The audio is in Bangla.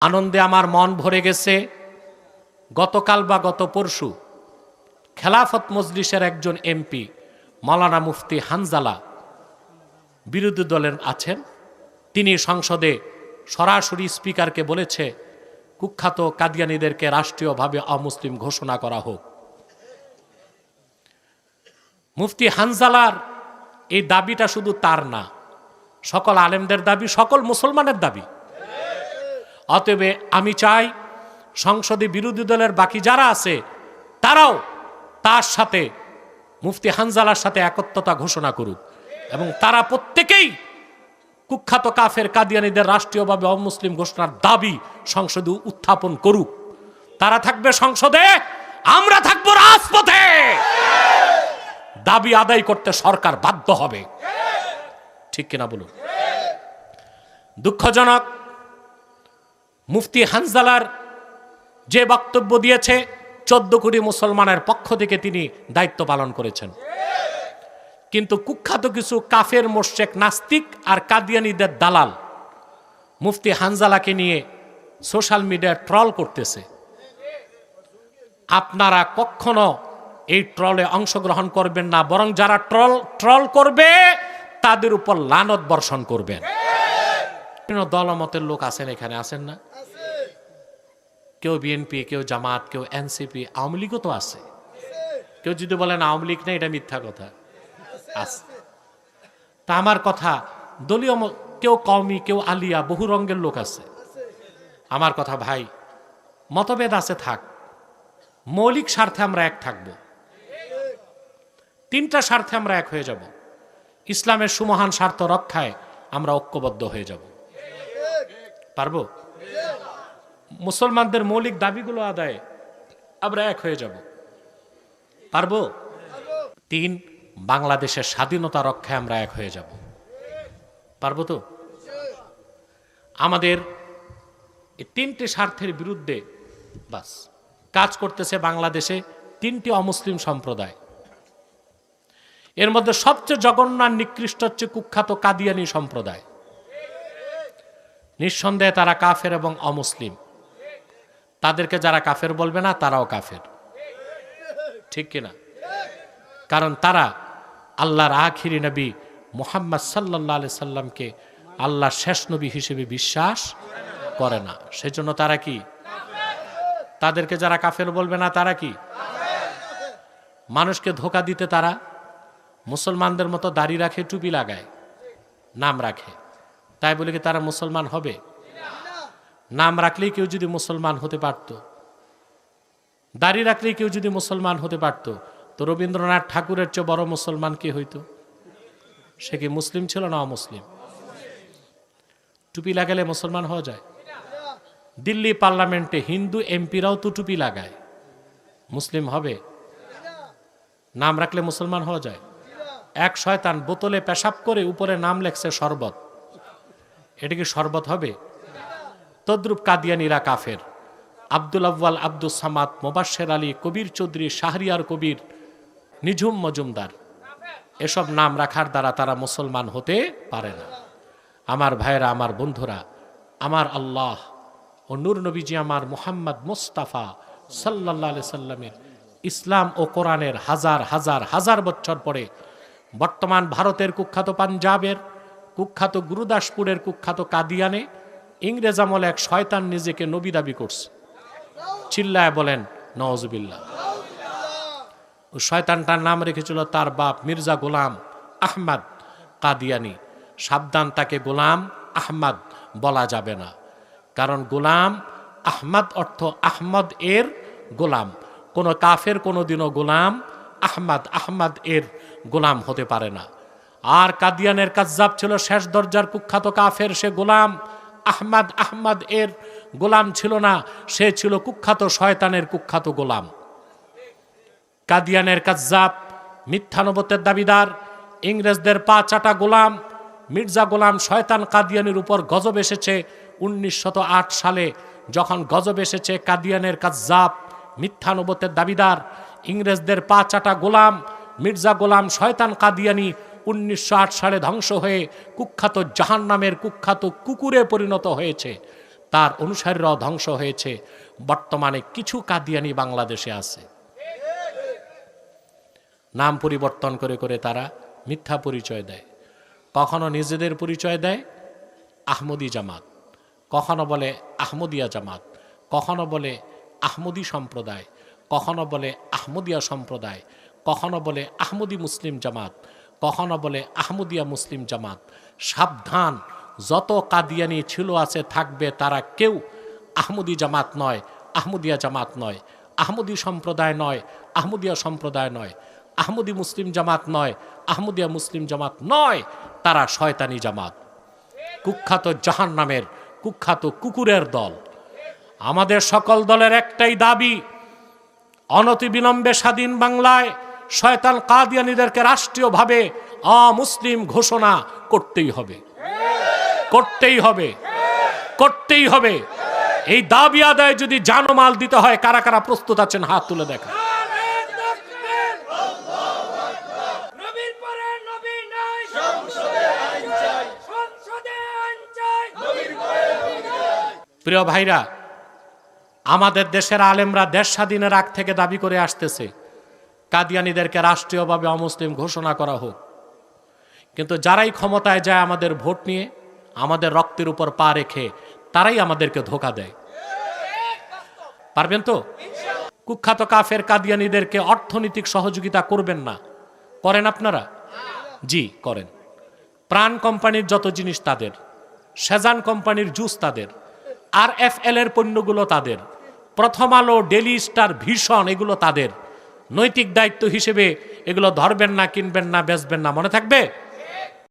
আনন্দে আমার মন ভরে গেছে। গতকাল বা গত পরশু খেলাফত মজলিসের একজন এমপি মাওলানা মুফতি হানজালা বিরোধী দলের আছেন, তিনি সংসদে সরাসরি স্পিকারকে বলেছে কুখ্যাত কাদিয়ানীদেরকে রাষ্ট্রীয়ভাবে অমুসলিম ঘোষণা করা হোক। মুফতি হানজালার এই দাবিটা শুধু তার না, সকল আলেমদের দাবি, সকল মুসলমানের দাবি। অতএব আমি চাই সংসদে বিরোধী দলের বাকি যারা আছে তারাও তার সাথে মুফতি হানজালার সাথে একত্রতা ঘোষণা করুক এবং তারা প্রত্যেকেই কুখ্যাত কাফের কাদিয়ানীদের রাষ্ট্রীয়ভাবে অমুসলিম ঘোষণার দাবি সংসদে উত্থাপন করুক। তারা থাকবে সংসদে, আমরা থাকবো রাজপথে। দাবি আদায় করতে সরকার বাধ্য হবে, ঠিক কিনা বলুন? দুঃখজনক, মুফতি হানজালার যে বক্তব্য দিয়েছে 14 কোটি মুসলমানের পক্ষ থেকে তিনি দায়িত্ব পালন করেছেন, কিন্তু কুখ্যাত কিছু কাফের মোশরেক নাস্তিক আর কাদিয়ানীদের দালাল মুফতি হানজালাকে নিয়ে সোশ্যাল মিডিয়ায় ট্রল করতেছে। আপনারা কখনো এই ট্রলে অংশগ্রহণ করবেন না, বরং যারা ট্রল করবে তাদের উপর লানত বর্ষণ করবেন। দলমতের লোক আছেন, এখানে আছেন না? কেউ বিএনপি, কেউ জামাত, কেউ এনসিপি, আওয়ামী লীগও তো আছে। কেউ যদি বলেন আওয়ামী লীগ না, এটা মিথ্যা কথা। আছে। তা আমার কথা, দলীয় কেউ কওমি, কেউ আলিয়া, বহু রঙের লোক আছে। আমার কথা ভাই, মতভেদ আছে থাক, মৌলিক স্বার্থে আমরা এক থাকব। 3টা স্বার্থে আমরা এক হয়ে যাব। ইসলামের সুমহান স্বার্থ রক্ষায় আমরা ঐক্যবদ্ধ হয়ে যাব। পারবো? মুসলমানদের মৌলিক দাবিগুলো আদায়ে আমরা এক হয়ে যাব। পারবো? 3, বাংলাদেশের স্বাধীনতা রক্ষায় আমরা এক হয়ে যাব। পারবো তো? আমাদের এই 3টে স্বার্থের বিরুদ্ধে বাস কাজ করতেছে বাংলাদেশে 3টি অমুসলিম সম্প্রদায়। এর মধ্যে সবচেয়ে জঘন্য আর নিকৃষ্ট হচ্ছে কুখ্যাত কাদিয়ানী সম্প্রদায়। নিঃসন্দেহে তারা কাফের এবং অমুসলিম। তাদেরকে যারা কাফের বলবে না তারাও কাফের, ঠিক কিনা? কারণ তারা আল্লাহর আখিরি নবী মুহাম্মদ সাল্লাল্লাহু আলাইহি সাল্লামকে আল্লাহর শেষ নবী হিসেবে বিশ্বাস করে না। সেজন্য তারা কি? তাদেরকে যারা কাফের বলবে না তারা কি? মানুষকে ধোঁকা দিতে তারা মুসলমানদের মতো দাড়ি রাখে, টুপি লাগায়, নাম রাখে। তাই বলে কি তারা মুসলমান হবে? নাম রাখলেই কেউ যদি মুসলমান হতে পারত, দাড়ি রাখলেই কেউ যদি মুসলমান হতে পারত, তো রবীন্দ্রনাথ ঠাকুরের চেয়ে বড় মুসলমান কে হইতো? সে কি মুসলিম ছিল না অমুসলিম? টুপি লাগালে মুসলমান হওয়া যায়? দিল্লি পার্লামেন্টে হিন্দু এমপিরাও তো টুপি লাগায়, মুসলিম হবে? নাম রাখলে মুসলমান হওয়া যায়? এক শয়তান বোতলে পেশাব করে উপরে নাম লেখছে শরবত, এটা কি শরবত হবে? তদ্রুপ কাদিয়ানীরা কাফের। আব্দুল আউয়াল, আব্দুল সামাদ, মোবাশ্বের আলী, কবির চৌধুরী, শাহরিয়ার কবির, নিঝুম মজুমদার, এসব নাম রাখার দ্বারা তারা মুসলমান হতে পারে না। আমার ভাইরা, আমার বন্ধুরা, আমার আল্লাহ ও নূর নবীজি আমার মুহাম্মদ মুস্তাফা সাল্লাল্লাহু আলাইহি সাল্লামের ইসলাম ও কোরআনের হাজার হাজার হাজার বছর পরে বর্তমান ভারতের কুখ্যাত পাঞ্জাবের কুখ্যাত গুরুদাসপুরের কুখ্যাত কাদিয়ানে ইংরেজ আমলে এক শয়তান নিজেকে নবী দাবি করছে। চিল্লায় বলেন নওয়াজুবিল্লাহ। ওই শয়তানটার নাম রেখেছিল তার বাপ মির্জা গোলাম আহমদ কাদিয়ানী। সাবধান, তাকে গোলাম আহমদ বলা যাবে না, কারণ গোলাম আহমদ অর্থ আহমদ এর গোলাম। কোন কাফের কোনোদিনও গোলাম আহমদ এর গোলাম হতে পারে না। আর কাদিয়ানের কাজ্জাব ছিল শেষ দরজার কুখ্যাত কাফের, সে গোলাম আহমদ এর গোলাম ছিল না, সে ছিল কুখ্যাত শয়তানের কুখ্যাত গোলাম। কাদিয়ানের কাজ্জাব, মিথ্যানবতের দাবিদার, ইংরেজদের পা চাটা গোলাম মির্জা গোলাম শয়তান কাদিয়ানির উপর গজব এসেছে 1908 সালে। যখন গজব এসেছে, কাদিয়ানের কাজ্জাব, মিথ্যানবতের দাবিদার, ইংরেজদের পা চাটা গোলাম মির্জা গোলাম শয়তান কাদিয়ানি 1908 সালে ধ্বংস হয়ে কুখ্যাত জাহান্নামের কুখ্যাত কুকুরে পরিণত হয়েছে। তার অনুসারীরাও ধ্বংস হয়েছে। বর্তমানে কিছু কাদিয়ানি বাংলাদেশে আছে, নাম পরিবর্তন করে করে তারা মিথ্যা পরিচয় দেয়। কখনো নিজেদের পরিচয় দেয় আহমদি জামাত, কখনো বলে আহমদিয়া জামাত, কখনো বলে আহমদি সম্প্রদায়, কখনো বলে আহমদিয়া সম্প্রদায়, কখনো বলে আহমদি মুসলিম জামাত, কখনো বলে আহমদিয়া মুসলিম জামাত। সাবধান, যত কাদিয়ানি ছিল আছে থাকবে, তারা কেউ আহমদি জামাত নয়, আহমদিয়া জামাত নয়, আহমদি সম্প্রদায় নয়, আহমদিয়া সম্প্রদায় নয়, আহমদি মুসলিম জামাত নয়, আহমদিয়া মুসলিম জামাত নয়, তারা শয়তানি জামাত, কুখ্যাত জাহান্নামের কুখ্যাত কুকুরের দল। আমাদের সকল দলের একটাই দাবি, অনতিবিলম্বে স্বাধীন বাংলায় শয়তান কাদিয়ানীদেরকে রাষ্ট্রীয়ভাবে অমুসলিম ঘোষণা করতেই হবে, করতেই হবে, করতেই হবে। এই দাবি আদায় যদি জানমাল দিতে হয়, কারা কারা প্রস্তুত আছেন হাত তুলে দেখা। প্রিয় ভাইরা, আমাদের দেশের আলেমরা দেশ স্বাধীনের আগ থেকে দাবি করে আসতেছে কাদিয়ানীদেরকে রাষ্ট্রীয়ভাবে অমুসলিম ঘোষণা করা হোক। কিন্তু যারাই ক্ষমতায় যায় আমাদের ভোট নিয়ে, আমাদের রক্তের উপর পা রেখে, তারাই আমাদেরকে ধোঁকা দেয়। পারবেন তো? কুখ্যাত কাফের কাদিয়ানীদেরকে অর্থনৈতিক সহযোগিতা করবেন না, করেন আপনারা? জি করেন। প্রাণ কোম্পানির যত জিনিস তাদের, সেজান কোম্পানির জুস তাদের, RFL এর পণ্যগুলো তাদের, প্রথম আলো, ডেলি স্টার, ভিশন এগুলো তাদের। নৈতিক দায়িত্ব হিসেবে এগুলো ধরবেন না, কিনবেন না, বেচবেন না, মনে থাকবে।